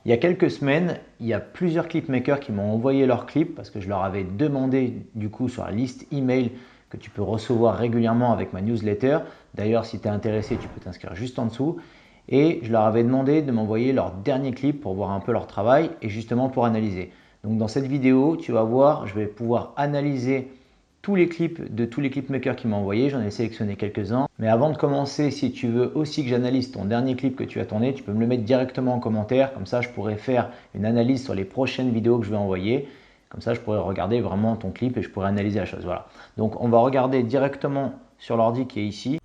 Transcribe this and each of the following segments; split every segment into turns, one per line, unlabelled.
Il y a quelques semaines, il y a plusieurs clipmakers qui m'ont envoyé leurs clips parce que je leur avais demandé du coup sur la liste email que tu peux recevoir régulièrement avec ma newsletter. D'ailleurs, si tu es intéressé, tu peux t'inscrire juste en dessous. Et je leur avais demandé de m'envoyer leur dernier clip pour voir un peu leur travail et justement pour analyser. Donc dans cette vidéo, tu vas voir, je vais pouvoir analyser tous les clips de tous les clipmakers qui m'ont envoyé. J'en ai sélectionné quelques-uns. Mais avant de commencer, si tu veux aussi que j'analyse ton dernier clip que tu as tourné, tu peux me le mettre directement en commentaire. Comme ça, je pourrais faire une analyse sur les prochaines vidéos que je vais envoyer. Comme ça, je pourrais regarder vraiment ton clip et je pourrais analyser la chose. Voilà. Donc, on va regarder directement sur l'ordi qui est ici.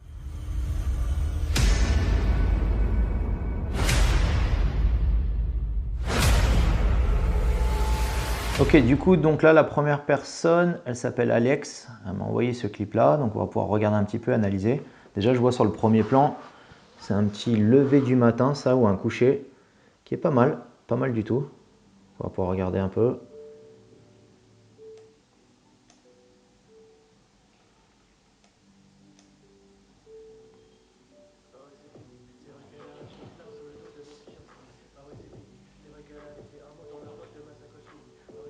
Ok, du coup, donc là, la première personne, elle s'appelle Alex. Elle m'a envoyé ce clip-là, donc on va pouvoir regarder un petit peu, analyser. Déjà, je vois sur le premier plan, c'est un petit lever du matin, ça, ou un coucher, qui est pas mal du tout. On va pouvoir regarder un peu.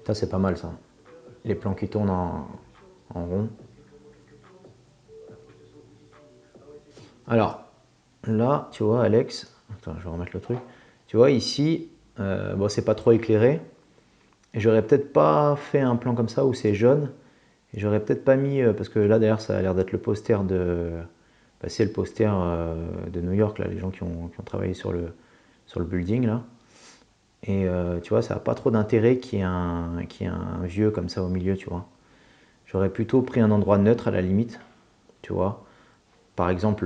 Ça, c'est pas mal, ça. Les plans qui tournent en rond. Alors, là, tu vois, Alex, attends, je vais remettre le truc. Tu vois, ici, bon, c'est pas trop éclairé. Et j'aurais peut-être pas fait un plan comme ça où c'est jaune. Et j'aurais peut-être pas mis, parce que là, d'ailleurs, ça a l'air d'être le poster de. Bah, c'est le poster de New York, là, les gens qui ont travaillé sur le building, là. Et tu vois, ça n'a pas trop d'intérêt qu'il y ait un vieux comme ça au milieu, tu vois. J'aurais plutôt pris un endroit neutre à la limite, tu vois. Par exemple,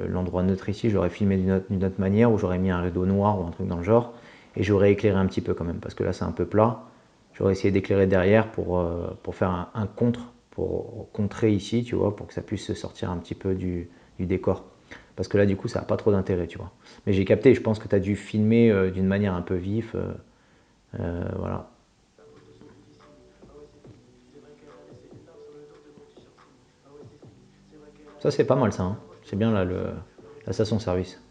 l'endroit neutre ici, j'aurais filmé d'une autre manière, où j'aurais mis un rideau noir ou un truc dans le genre, et j'aurais éclairé un petit peu quand même, parce que là c'est un peu plat. J'aurais essayé d'éclairer derrière pour faire un contre, pour contrer ici, tu vois, pour que ça puisse sortir un petit peu du décor. Parce que là, du coup, ça n'a pas trop d'intérêt, tu vois. Mais j'ai capté, je pense que tu as dû filmer d'une manière un peu vif. Voilà. Ça, c'est pas mal, ça, hein. C'est bien, là, la station-service.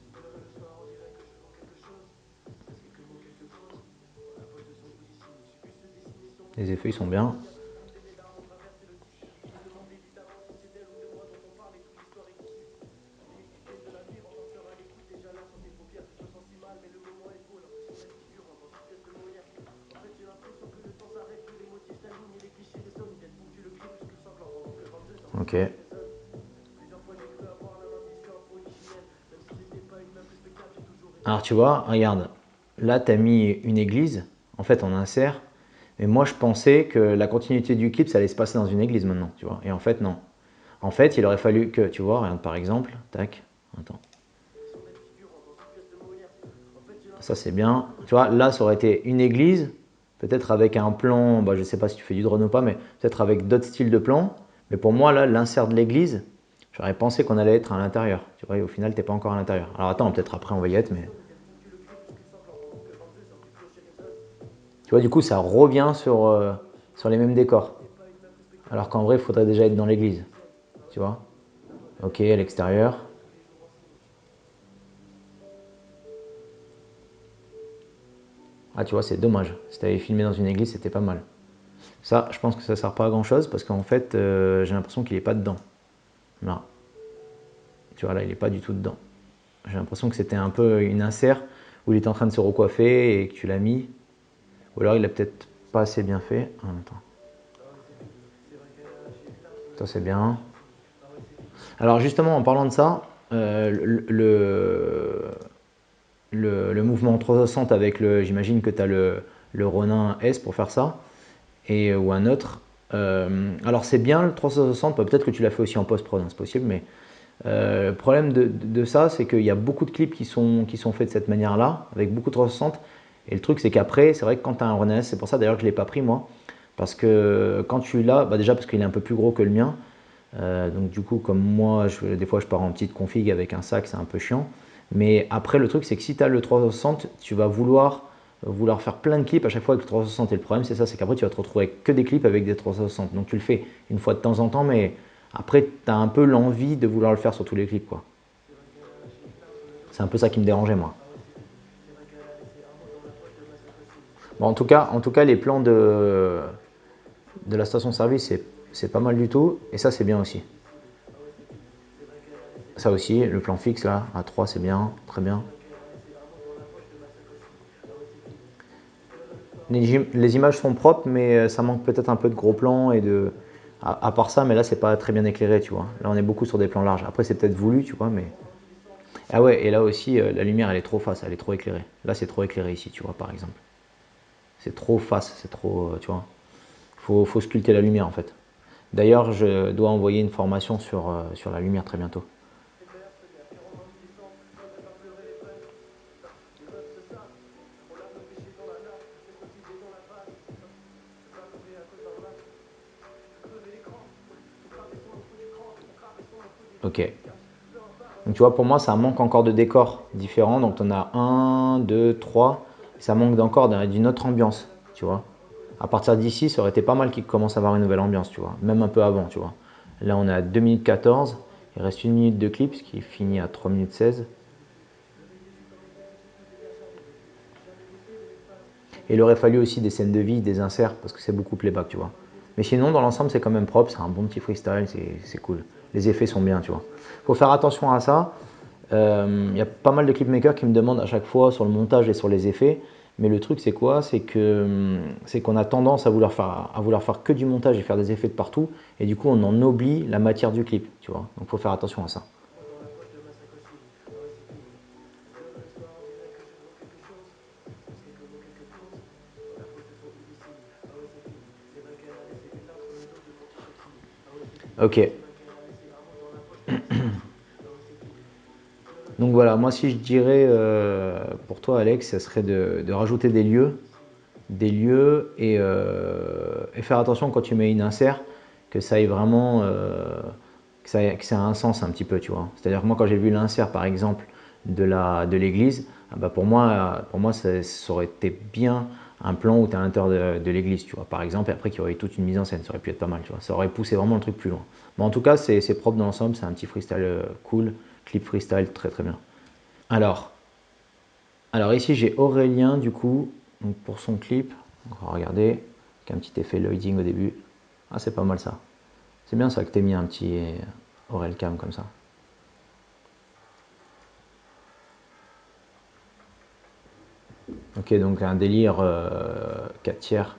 Les effets, ils sont bien. Ok. Alors tu vois, regarde, là tu as mis une église, en fait en insert, mais moi je pensais que la continuité du clip ça allait se passer dans une église maintenant, tu vois, et en fait non. En fait il aurait fallu que, tu vois, regarde par exemple, tac, attends, ça c'est bien, tu vois, là ça aurait été une église, peut-être avec un plan, bah, je sais pas si tu fais du drone ou pas, mais peut-être avec d'autres styles de plans, mais pour moi là, l'insert de l'église, j'aurais pensé qu'on allait être à l'intérieur, tu vois, et au final t'es pas encore à l'intérieur. Alors attends, peut-être après on va y être, mais... Tu vois, du coup, ça revient sur les mêmes décors. Alors qu'en vrai, il faudrait déjà être dans l'église. Tu vois. Ok, à l'extérieur. Ah, tu vois, c'est dommage. Si tu avais filmé dans une église, c'était pas mal. Ça, je pense que ça sert pas à grand chose parce qu'en fait, j'ai l'impression qu'il est pas dedans. Là. Tu vois, là, il est pas du tout dedans. J'ai l'impression que c'était un peu une insert où il était en train de se recoiffer et que tu l'as mis. Ou alors, il a peut-être pas assez bien fait. Ah, attends. Ça, c'est bien. Alors, justement, en parlant de ça, le mouvement 360 avec j'imagine que tu as le Ronin S pour faire ça, ou un autre. Alors c'est bien le 360, peut-être que tu l'as fait aussi en post-prod, hein, c'est possible, mais le problème de ça, c'est qu'il y a beaucoup de clips qui sont faits de cette manière-là, avec beaucoup de 360, et le truc c'est qu'après, c'est vrai que quand tu as un Ronin S, c'est pour ça d'ailleurs que je ne l'ai pas pris moi, parce que quand tu l'as, bah déjà parce qu'il est un peu plus gros que le mien, donc du coup, comme moi, des fois je pars en petite config avec un sac, c'est un peu chiant. Mais après, le truc, c'est que si tu as le 360, tu vas vouloir faire plein de clips à chaque fois avec le 360. Et le problème, c'est ça, c'est qu'après, tu vas te retrouver avec que des clips avec des 360. Donc tu le fais une fois de temps en temps, mais après, tu as un peu l'envie de vouloir le faire sur tous les clips, quoi. C'est un peu ça qui me dérangeait, moi. Bon, en tout cas, les plans de la station-service, c'est pas mal du tout. Et ça, c'est bien aussi. Ça aussi, le plan fixe, là, à 3, c'est bien, très bien. Les images sont propres, mais ça manque peut-être un peu de gros plans et de. À part ça, mais là, c'est pas très bien éclairé, tu vois. Là, on est beaucoup sur des plans larges. Après, c'est peut-être voulu, tu vois, mais. Ah ouais, et là aussi, la lumière, elle est trop face, elle est trop éclairée. Là, c'est trop éclairé ici, tu vois, par exemple. C'est trop face, c'est trop, tu vois. Faut sculpter la lumière, en fait. D'ailleurs, je dois envoyer une formation sur la lumière très bientôt. Ok. Donc tu vois, pour moi, ça manque encore de décors différents. Donc on a un, deux, trois. Ça manque encore d'une autre ambiance, tu vois. À partir d'ici, ça aurait été pas mal qu'ils commencent à avoir une nouvelle ambiance, tu vois. Même un peu avant, tu vois. Là, on est à 2 minutes 14. Il reste 1 minute de clip, ce qui finit à 3 minutes 16. Et il aurait fallu aussi des scènes de vie, des inserts, parce que c'est beaucoup playback, tu vois. Mais sinon, dans l'ensemble, c'est quand même propre. C'est un bon petit freestyle, c'est cool. Les effets sont bien, tu vois. Faut faire attention à ça. Il y a pas mal de clipmakers qui me demandent à chaque fois sur le montage et sur les effets. Mais le truc, c'est quoi? C'est qu'on a tendance à vouloir faire que du montage et faire des effets de partout. Et du coup, on en oublie la matière du clip, tu vois. Donc, il faut faire attention à ça. Ok. Donc voilà, moi si je dirais pour toi Alex, ça serait de rajouter des lieux et faire attention quand tu mets une insert, que ça ait vraiment, que ça ait un sens un petit peu, tu vois. C'est-à-dire que moi quand j'ai vu l'insert par exemple de l'église, ah bah pour moi ça aurait été bien un plan où tu es à l'intérieur de l'église, tu vois, par exemple, et après qu'il y aurait eu toute une mise en scène, ça aurait pu être pas mal, tu vois. Ça aurait poussé vraiment le truc plus loin. Mais en tout cas, c'est propre dans l'ensemble, c'est un petit freestyle cool, clip freestyle très très bien. Alors, alors ici j'ai Aurélien du coup, donc pour son clip, on va regarder, avec un petit effet loading au début. Ah c'est pas mal ça. C'est bien ça que t'aies mis un petit Aurelcam comme ça. Ok, donc un délire 4 tiers,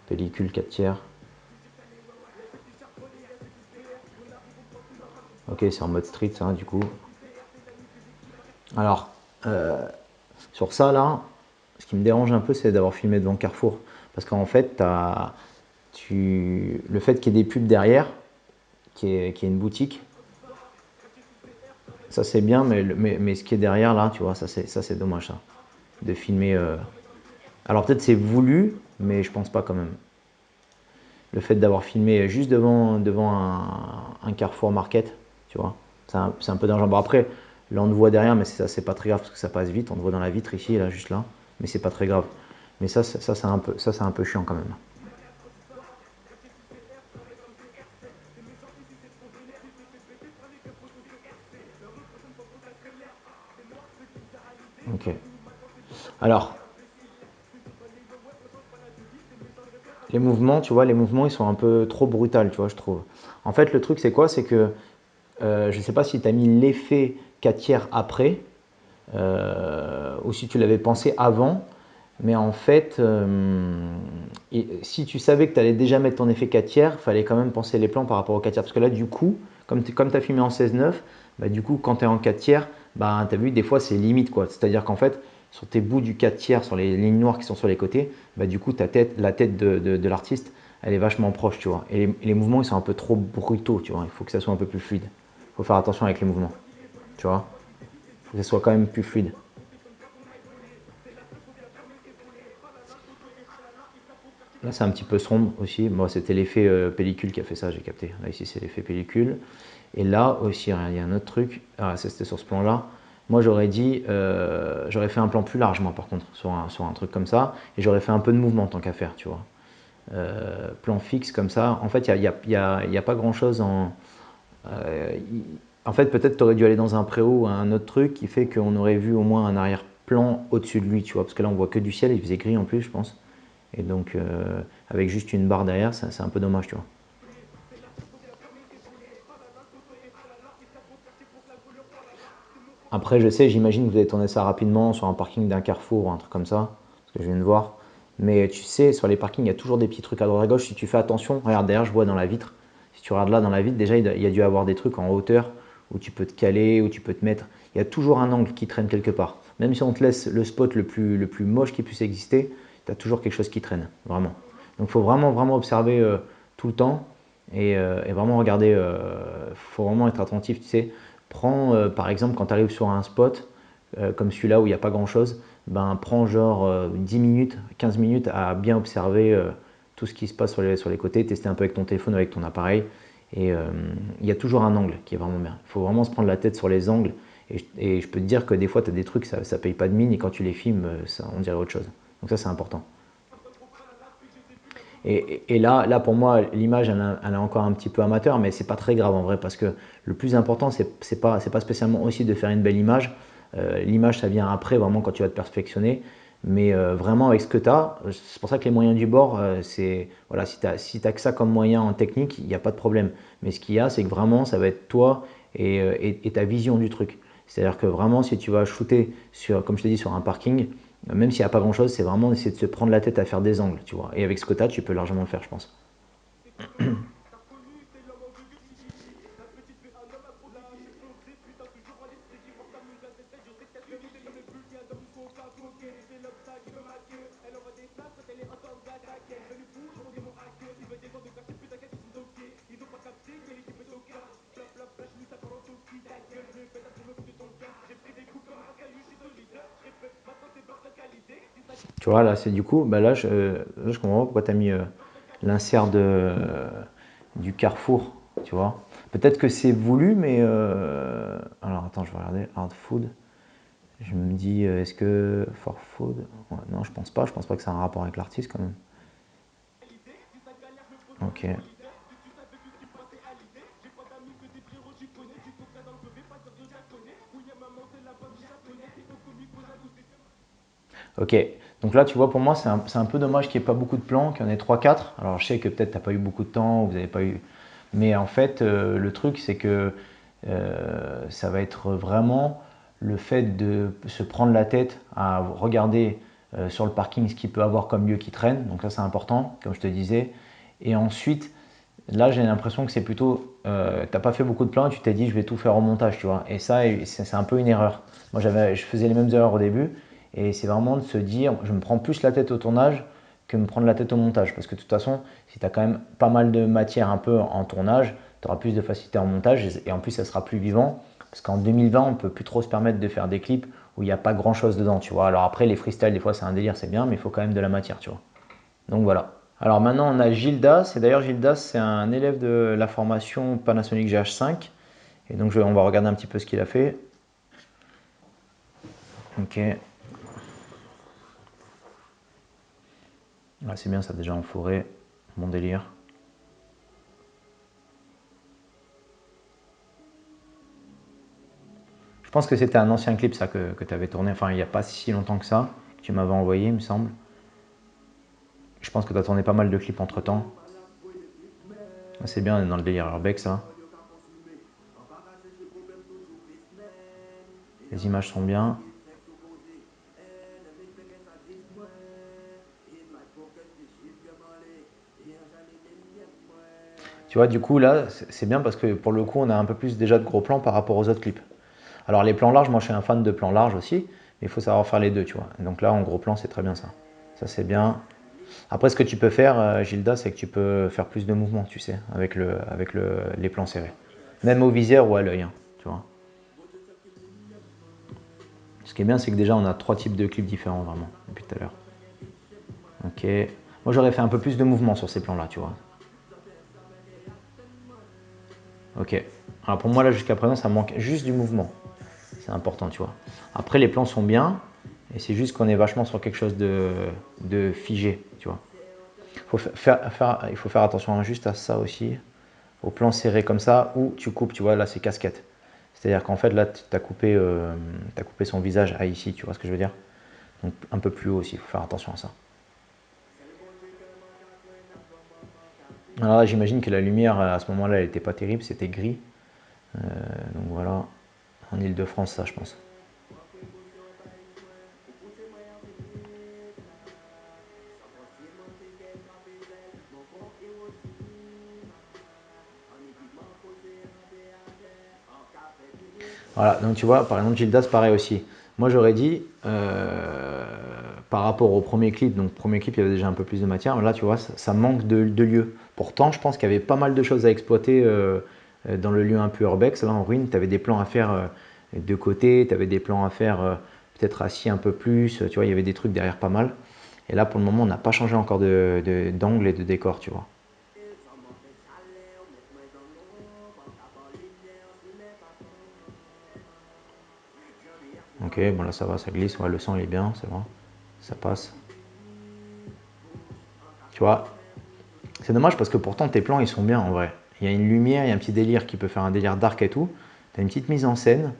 pellicule 4 tiers. Ok, c'est en mode street ça du coup. Alors, euh, sur ça là, ce qui me dérange un peu c'est d'avoir filmé devant Carrefour. Parce qu'en fait, le fait qu'il y ait des pubs derrière, qu'il y ait une boutique, ça c'est bien, mais ce qui est derrière là, tu vois, ça c'est dommage ça. De filmer. Alors peut-être c'est voulu, mais je pense pas quand même. Le fait d'avoir filmé juste devant un Carrefour Market, tu vois, c'est un peu dangereux. Bon après, là on te voit derrière, mais ça c'est pas très grave parce que ça passe vite. On te voit dans la vitre ici, là, juste là, mais c'est pas très grave. Mais ça c'est un peu chiant quand même. Ok. Alors, les mouvements, tu vois, les mouvements ils sont un peu trop brutaux, tu vois, je trouve. En fait, le truc c'est quoi? C'est que je ne sais pas si tu as mis l'effet 4 tiers après, ou si tu l'avais pensé avant, mais en fait, si tu savais que tu allais déjà mettre ton effet 4 tiers, il fallait quand même penser les plans par rapport au 4 tiers. Parce que là, du coup, comme tu as filmé en 16:9, bah, du coup, quand tu es en 4 tiers, bah, tu as vu, des fois, c'est limite, quoi. C'est-à-dire qu'en fait, sur tes bouts du 4 tiers, sur les lignes noires qui sont sur les côtés, bah, du coup, la tête de l'artiste, elle est vachement proche, tu vois. Et les mouvements, ils sont un peu trop brutaux, tu vois. Il faut que ça soit un peu plus fluide. Il faut faire attention avec les mouvements, tu vois. Il faut que ça soit quand même plus fluide. Là, c'est un petit peu sombre aussi. Moi, c'était l'effet pellicule qui a fait ça, j'ai capté. Là, ici, c'est l'effet pellicule. Et là aussi, il y a un autre truc. Ah, c'était sur ce plan-là. Moi, j'aurais fait un plan plus large, moi, par contre, sur un truc comme ça. Et j'aurais fait un peu de mouvement tant qu'à faire, tu vois. Plan fixe comme ça. En fait, il y a pas grand-chose euh, en fait, peut-être tu aurais dû aller dans un préau ou un autre truc qui fait qu'on aurait vu au moins un arrière-plan au-dessus de lui, tu vois. Parce que là, on voit que du ciel. Il faisait gris en plus, je pense. Et donc, avec juste une barre derrière, c'est un peu dommage, tu vois. Après, je sais, j'imagine que vous avez tourné ça rapidement sur un parking d'un Carrefour ou un truc comme ça, ce que je viens de voir. Mais tu sais, sur les parkings, il y a toujours des petits trucs à droite à gauche. Si tu fais attention, regarde derrière, je vois dans la vitre. Si tu regardes là dans la vitre, déjà, il y a dû avoir des trucs en hauteur où tu peux te caler, où tu peux te mettre. Il y a toujours un angle qui traîne quelque part. Même si on te laisse le spot le plus moche qui puisse exister, tu as toujours quelque chose qui traîne, vraiment. Donc, il faut vraiment, vraiment observer tout le temps et vraiment regarder. Il faut vraiment être attentif, tu sais. Prends, par exemple, quand tu arrives sur un spot, comme celui-là où il n'y a pas grand-chose, ben, prends genre 10 minutes, 15 minutes à bien observer tout ce qui se passe sur les côtés, tester un peu avec ton téléphone, avec ton appareil. Et il y a toujours un angle qui est vraiment bien. Il faut vraiment se prendre la tête sur les angles. Et je peux te dire que des fois, tu as des trucs, ça ne paye pas de mine, et quand tu les filmes, on dirait autre chose. Donc ça, c'est important. Et là, pour moi, l'image, elle est encore un petit peu amateur, mais c'est pas très grave en vrai, parce que le plus important, c'est pas spécialement aussi de faire une belle image. L'image, ça vient après, vraiment, quand tu vas te perfectionner. Mais vraiment, avec ce que tu as, c'est pour ça que les moyens du bord, c'est voilà, si tu as que ça comme moyen en technique, il n'y a pas de problème. Mais ce qu'il y a, c'est que vraiment, ça va être toi et ta vision du truc. C'est-à-dire que vraiment, si tu vas shooter sur, comme je t'ai dit, sur un parking, même s'il n'y a pas grand-chose, c'est vraiment essayer de se prendre la tête à faire des angles, tu vois. Et avec ce que tu as, tu peux largement le faire, je pense. Tu vois, là, c'est du coup, bah là, je comprends pas pourquoi tu as mis l'insert du Carrefour, tu vois. Peut-être que c'est voulu, mais alors attends, je vais regarder hard food. Je me dis, est-ce que for food? Ouais, non, je pense pas. Je pense pas que ça a un rapport avec l'artiste quand même. Ok. Ok. Donc là, tu vois, pour moi, c'est un peu dommage qu'il n'y ait pas beaucoup de plans, qu'il y en ait trois quatre. Alors, je sais que peut-être tu n'as pas eu beaucoup de temps, vous n'avez pas eu. Mais en fait, le truc, c'est que ça va être vraiment le fait de se prendre la tête à regarder sur le parking ce qu'il peut avoir comme lieu qui traîne. Donc ça, c'est important, comme je te disais. Et ensuite, là, j'ai l'impression que c'est plutôt, t'as pas fait beaucoup de plans, tu t'es dit je vais tout faire au montage, tu vois. Et ça, c'est un peu une erreur. Moi, je faisais les mêmes erreurs au début, et c'est vraiment de se dire, je me prends plus la tête au tournage que me prendre la tête au montage, parce que de toute façon, si tu as quand même pas mal de matière un peu en tournage, tu auras plus de facilité en montage, et en plus, ça sera plus vivant, parce qu'en 2020, on peut plus trop se permettre de faire des clips où il n'y a pas grand chose dedans, tu vois. Alors après, les freestyles, des fois, c'est un délire, c'est bien, mais il faut quand même de la matière, tu vois. Donc voilà. Alors maintenant on a Gildas, et d'ailleurs Gildas c'est un élève de la formation Panasonic GH5, et donc on va regarder un petit peu ce qu'il a fait. Ok, ah, c'est bien ça déjà en forêt, bon délire. Je pense que c'était un ancien clip ça que tu avais tourné, enfin il n'y a pas si longtemps que ça, que tu m'avais envoyé il me semble. Je pense que tu as tourné pas mal de clips entre temps. Ah, c'est bien, on est dans le délire urbex ça. Les images sont bien. Tu vois, du coup là, c'est bien parce que pour le coup on a un peu plus déjà de gros plans par rapport aux autres clips. Alors les plans larges, moi je suis un fan de plans larges aussi, mais il faut savoir faire les deux, tu vois. Donc là en gros plan c'est très bien ça. Ça c'est bien. Après ce que tu peux faire, Gilda, c'est que tu peux faire plus de mouvements, tu sais, les plans serrés. Même au viseur ou à l'œil, hein, tu vois. Ce qui est bien, c'est que déjà on a trois types de clips différents vraiment, depuis tout à l'heure. Ok. Moi j'aurais fait un peu plus de mouvements sur ces plans-là, tu vois. Ok. Alors pour moi là jusqu'à présent ça manque juste du mouvement. C'est important, tu vois. Après les plans sont bien, et c'est juste qu'on est vachement sur quelque chose de figé, tu vois. Il faut faire attention juste à ça aussi, au plan serré comme ça, où tu coupes, tu vois, là c'est casquette. C'est-à-dire qu'en fait là tu as coupé son visage à ici, tu vois ce que je veux dire. Donc un peu plus haut aussi, il faut faire attention à ça. Alors là, j'imagine que la lumière à ce moment-là, elle n'était pas terrible, c'était gris. Donc voilà, en Île-de-France, ça, je pense. Voilà, donc tu vois, par exemple, Gildas, pareil aussi. Moi, j'aurais dit, par rapport au premier clip, donc premier clip, il y avait déjà un peu plus de matière, mais là, tu vois, ça manque de lieu. Pourtant, je pense qu'il y avait pas mal de choses à exploiter dans le lieu un peu urbex. Là, en ruine, tu avais des plans à faire de côté, tu avais des plans à faire peut-être assis un peu plus, tu vois, il y avait des trucs derrière pas mal. Et là, pour le moment, on n'a pas changé encore d'angle et de décor, tu vois. Ok, bon là ça va, ça glisse, ouais, le son il est bien, c'est bon, ça passe. Tu vois, c'est dommage parce que pourtant tes plans ils sont bien en vrai. Il y a une lumière, il y a un petit délire qui peut faire un délire dark et tout. T'as une petite mise en scène,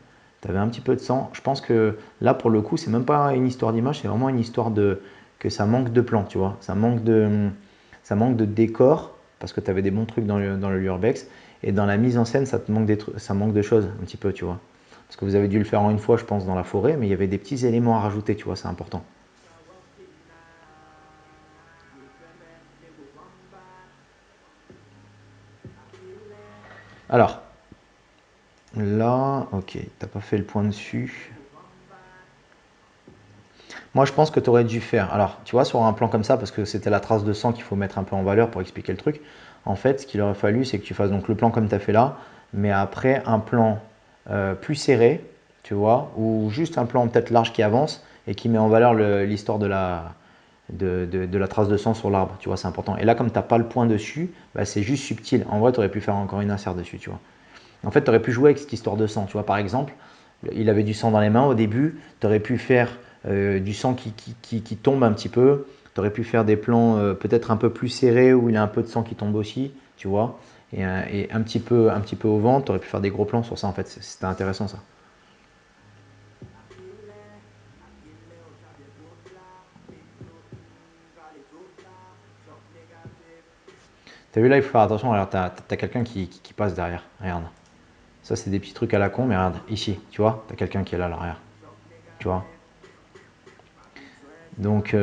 t'avais un petit peu de sang. Je pense que là pour le coup c'est même pas une histoire d'image, c'est vraiment une histoire de que ça manque de plans, tu vois. Ça manque de décor parce que t'avais des bons trucs dans le Urbex et dans la mise en scène ça te manque ça manque de choses un petit peu, tu vois. Parce que vous avez dû le faire en une fois, je pense, dans la forêt, mais il y avait des petits éléments à rajouter, tu vois, c'est important. Alors, là, ok, t'as pas fait le point dessus. Moi, je pense que tu aurais dû faire. Alors, tu vois, sur un plan comme ça, parce que c'était la trace de sang qu'il faut mettre un peu en valeur pour expliquer le truc. En fait, ce qu'il aurait fallu, c'est que tu fasses donc le plan comme tu as fait là, mais après un plan plus serré, tu vois, ou juste un plan peut-être large qui avance et qui met en valeur l'histoire de la trace de sang sur l'arbre. Tu vois, c'est important. Et là, comme tu n'as pas le point dessus, bah, c'est juste subtil. En vrai, tu aurais pu faire encore une insert dessus, tu vois. En fait, tu aurais pu jouer avec cette histoire de sang. Tu vois, par exemple, il avait du sang dans les mains au début. Tu aurais pu faire du sang qui tombe un petit peu. Tu aurais pu faire des plans peut-être un peu plus serrés où il y a un peu de sang qui tombe aussi, tu vois. Et un petit peu au ventre, tu aurais pu faire des gros plans sur ça en fait. C'était intéressant ça. T'as vu là, il faut faire attention. Alors, t'as quelqu'un qui passe derrière. Regarde. Ça, c'est des petits trucs à la con, mais regarde, ici, tu vois, t'as quelqu'un qui est là à l'arrière. Tu vois. Donc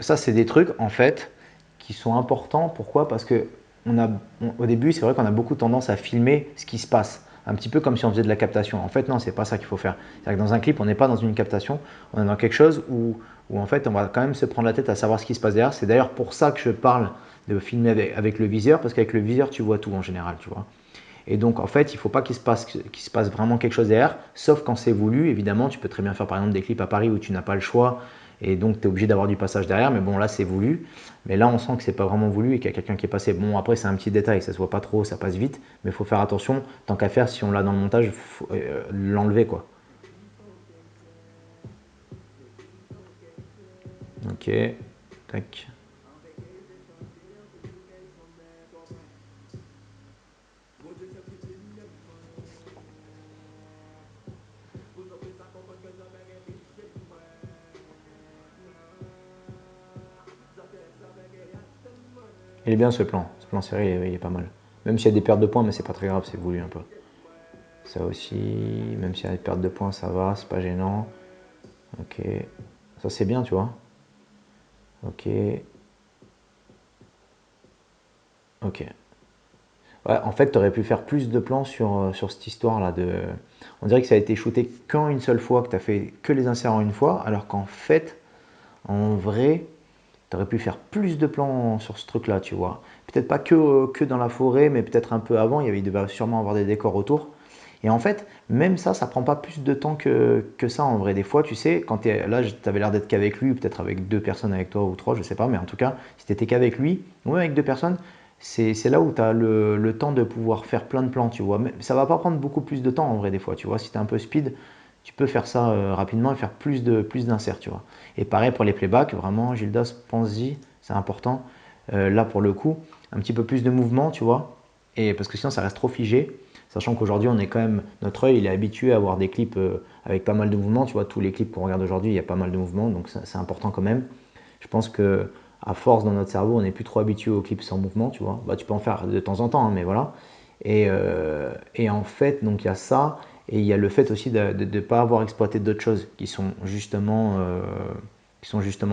ça, c'est des trucs en fait qui sont importants. Pourquoi? Parce que au début, c'est vrai qu'on a beaucoup tendance à filmer ce qui se passe, un petit peu comme si on faisait de la captation. En fait, non, c'est pas ça qu'il faut faire. C'est-à-dire que dans un clip, on n'est pas dans une captation, on est dans quelque chose où en fait, on va quand même se prendre la tête à savoir ce qui se passe derrière. C'est d'ailleurs pour ça que je parle de filmer avec le viseur, parce qu'avec le viseur, tu vois tout en général, tu vois. Et donc, en fait, il ne faut pas qu'il se passe vraiment quelque chose derrière, sauf quand c'est voulu. Évidemment, tu peux très bien faire par exemple des clips à Paris où tu n'as pas le choix et donc tu es obligé d'avoir du passage derrière. Mais bon, là, c'est voulu. Mais là, on sent que c'est pas vraiment voulu et qu'il y a quelqu'un qui est passé. Bon, après, c'est un petit détail, ça se voit pas trop, ça passe vite. Mais il faut faire attention. Tant qu'à faire, si on l'a dans le montage, il faut l'enlever quoi. Ok, tac. Il est bien ce plan. Ce plan serré, il est pas mal. Même s'il y a des pertes de points, mais c'est pas très grave, c'est voulu un peu. Ça aussi, même s'il y a des pertes de points, ça va, c'est pas gênant. Ok, ça c'est bien, tu vois. Ok, ok. Ouais, en fait, tu aurais pu faire plus de plans sur cette histoire-là. On dirait que ça a été shooté qu'en une seule fois, que tu as fait que les inserts en une fois, alors qu'en fait, en vrai, tu aurais pu faire plus de plans sur ce truc-là, tu vois. Peut-être pas que dans la forêt, mais peut-être un peu avant, il devait sûrement avoir des décors autour. Et en fait, même ça prend pas plus de temps que ça en vrai. Des fois, tu sais, là, tu avais l'air d'être qu'avec lui, ou peut-être avec deux personnes avec toi ou trois, je sais pas, mais en tout cas, si tu étais qu'avec lui, ou même avec deux personnes, c'est là où tu as le temps de pouvoir faire plein de plans, tu vois. Mais ça va pas prendre beaucoup plus de temps en vrai, des fois, tu vois. Si tu es un peu speed, tu peux faire ça rapidement et faire plus d'inserts, tu vois. Et pareil pour les playbacks, vraiment, Gildas, pense-y, c'est important. Là, pour le coup, un petit peu plus de mouvement, tu vois. Et parce que sinon, ça reste trop figé. Sachant qu'aujourd'hui, on est quand même, notre œil, il est habitué à voir des clips avec pas mal de mouvements. Tu vois, tous les clips qu'on regarde aujourd'hui, il y a pas mal de mouvements, donc c'est important quand même. Je pense que à force dans notre cerveau, on n'est plus trop habitué aux clips sans mouvement, tu vois. Bah, tu peux en faire de temps en temps, hein, mais voilà. Et en fait, donc il y a ça, et il y a le fait aussi de ne pas avoir exploité d'autres choses qui sont justement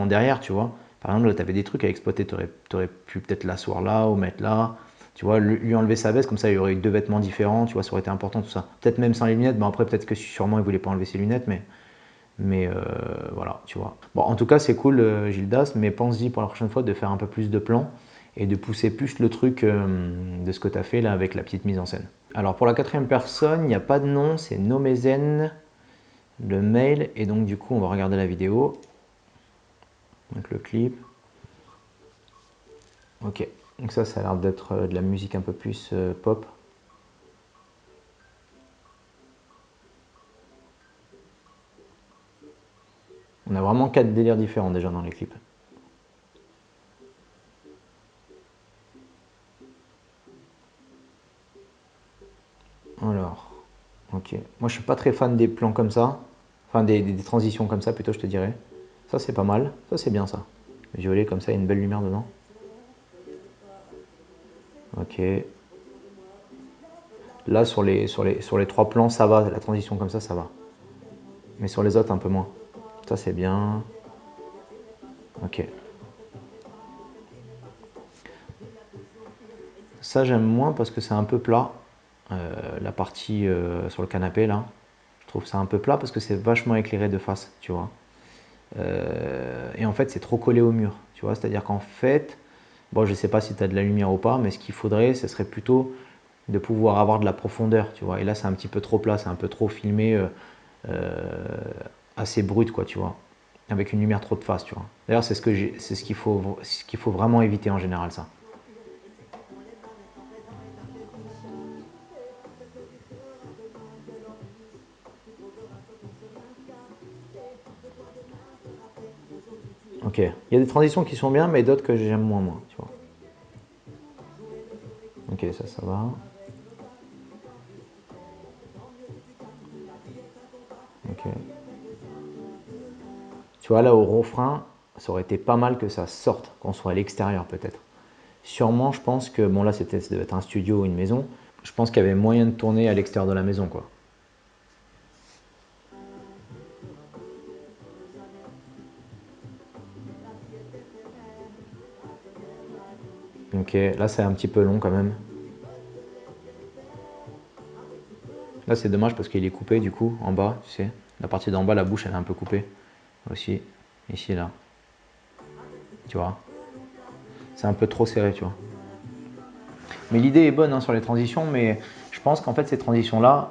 derrière, tu vois. Par exemple, tu avais des trucs à exploiter, tu aurais pu peut-être l'asseoir là ou mettre là, tu vois, lui enlever sa veste, comme ça il y aurait eu deux vêtements différents, tu vois, ça aurait été important tout ça. Peut-être même sans les lunettes, bon après peut-être que sûrement il voulait pas enlever ses lunettes, mais voilà, tu vois. Bon, en tout cas, c'est cool, Gildas, mais pense-y pour la prochaine fois de faire un peu plus de plans et de pousser plus le truc de ce que tu as fait là avec la petite mise en scène. Alors pour la quatrième personne, il n'y a pas de nom, c'est Nomezen, le mail, et donc du coup on va regarder la vidéo, donc le clip. Ok, donc ça a l'air d'être de la musique un peu plus pop. On a vraiment 4 délires différents déjà dans les clips. Alors, ok. Moi je suis pas très fan des plans comme ça, enfin des transitions comme ça plutôt, je te dirais. Ça c'est pas mal, ça c'est bien ça. Violet comme ça, il y a une belle lumière dedans. Ok. Là sur les trois plans ça va, la transition comme ça va. Mais sur les autres un peu moins. Ça c'est bien. Ok. Ça j'aime moins parce que c'est un peu plat. La partie sur le canapé là. Je trouve ça un peu plat parce que c'est vachement éclairé de face, tu vois. Et en fait c'est trop collé au mur, tu vois. C'est-à-dire qu'en fait, bon je sais pas si tu as de la lumière ou pas, mais ce qu'il faudrait, ce serait plutôt de pouvoir avoir de la profondeur, tu vois. Et là c'est un petit peu trop plat, c'est un peu trop filmé, assez brut, quoi, tu vois. Avec une lumière trop de face, tu vois. D'ailleurs c'est ce qu'il faut vraiment éviter en général, ça. Ok. Il y a des transitions qui sont bien, mais d'autres que j'aime moins, moi, tu vois. Ok, ça va. Ok. Tu vois, là, au refrain, ça aurait été pas mal que ça sorte, qu'on soit à l'extérieur, peut-être. Sûrement, je pense que, bon, là, ça devait être un studio ou une maison. Je pense qu'il y avait moyen de tourner à l'extérieur de la maison, quoi. Ok, là, c'est un petit peu long quand même. Là, c'est dommage parce qu'il est coupé, du coup, en bas, tu sais. La partie d'en bas, la bouche, elle est un peu coupée. Aussi, ici, là. Tu vois. C'est un peu trop serré, tu vois. Mais l'idée est bonne hein, sur les transitions, mais je pense qu'en fait, ces transitions-là,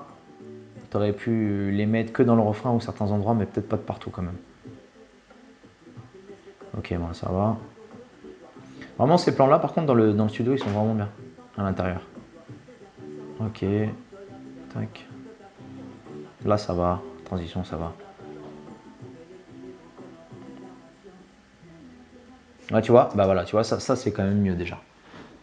tu aurais pu les mettre que dans le refrain ou certains endroits, mais peut-être pas de partout quand même. Ok, bon, ça va. Vraiment, ces plans-là, par contre, dans le studio, ils sont vraiment bien à l'intérieur. Ok, tac. Là, ça va. Transition, ça va. Là, tu vois, bah voilà, tu vois, ça c'est quand même mieux déjà.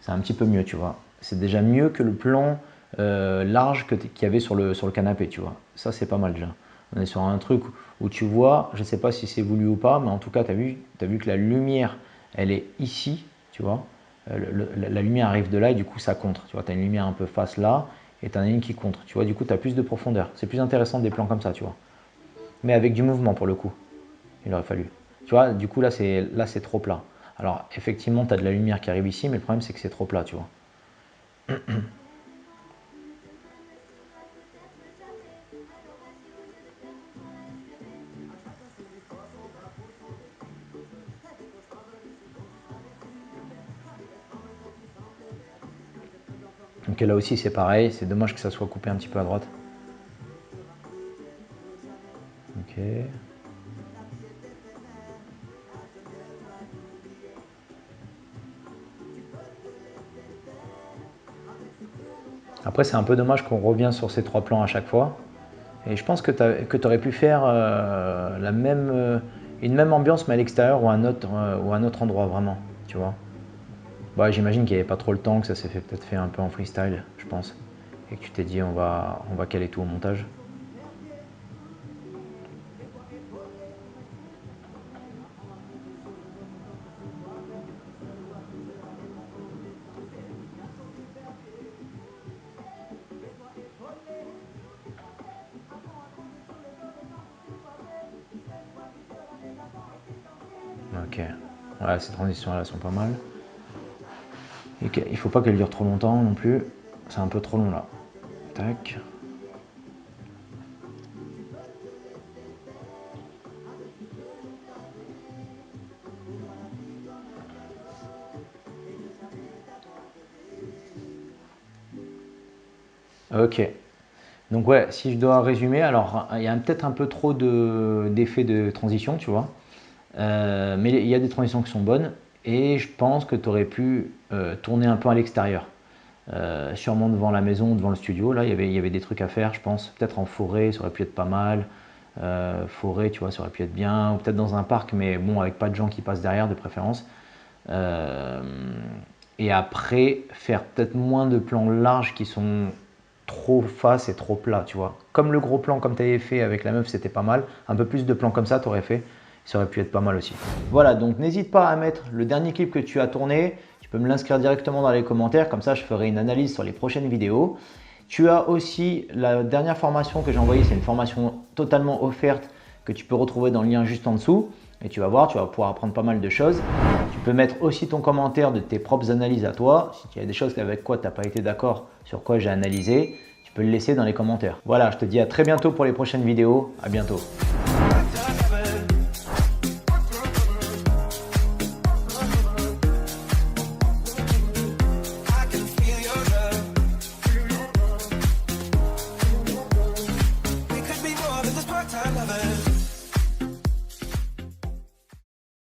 C'est un petit peu mieux, tu vois. C'est déjà mieux que le plan large qu'il y avait sur le canapé, tu vois. Ça, c'est pas mal déjà. On est sur un truc où tu vois, je sais pas si c'est voulu ou pas, mais en tout cas, t'as vu que la lumière, elle est ici, tu vois. La lumière arrive de là et du coup, ça contre. Tu vois, tu as une lumière un peu face là et tu en as une qui contre. Tu vois, du coup, tu as plus de profondeur. C'est plus intéressant des plans comme ça, tu vois. Mais avec du mouvement pour le coup, il aurait fallu. Tu vois, du coup, là, c'est trop plat. Alors, effectivement, tu as de la lumière qui arrive ici, mais le problème, c'est que c'est trop plat, tu vois. Donc là aussi, c'est pareil. C'est dommage que ça soit coupé un petit peu à droite. Ok. Après, c'est un peu dommage qu'on revienne sur ces trois plans à chaque fois. Et je pense que tu aurais pu faire une même ambiance, mais à l'extérieur ou un autre endroit, vraiment. Tu vois. Bah, j'imagine qu'il n'y avait pas trop le temps, que ça s'est peut-être fait un peu en freestyle, je pense. Et que tu t'es dit, on va caler tout au montage. Ok. Ouais, ces transitions-là sont pas mal. Et il faut pas qu'elles durent trop longtemps non plus. C'est un peu trop long là. Tac. Ok. Donc ouais, si je dois résumer, alors il y a peut-être un peu trop d'effets de transition, tu vois. Mais il y a des transitions qui sont bonnes et je pense que tu aurais pu tourner un peu à l'extérieur. Sûrement devant la maison, devant le studio, là il y avait des trucs à faire, je pense. Peut-être en forêt, ça aurait pu être pas mal. Forêt, tu vois, ça aurait pu être bien. Ou peut-être dans un parc, mais bon, avec pas de gens qui passent derrière de préférence. Euh, et après, faire peut-être moins de plans larges qui sont trop face et trop plat, tu vois. Comme le gros plan comme tu avais fait avec la meuf, c'était pas mal. Un peu plus de plans comme ça, tu aurais fait. Ça aurait pu être pas mal aussi. Voilà, donc n'hésite pas à mettre le dernier clip que tu as tourné. Tu peux me l'inscrire directement dans les commentaires, comme ça je ferai une analyse sur les prochaines vidéos. Tu as aussi la dernière formation que j'ai envoyée, c'est une formation totalement offerte que tu peux retrouver dans le lien juste en dessous. Et tu vas voir, tu vas pouvoir apprendre pas mal de choses. Tu peux mettre aussi ton commentaire de tes propres analyses à toi. Si il y a des choses avec quoi tu n'as pas été d'accord, sur quoi j'ai analysé, tu peux le laisser dans les commentaires. Voilà, je te dis à très bientôt pour les prochaines vidéos. À bientôt.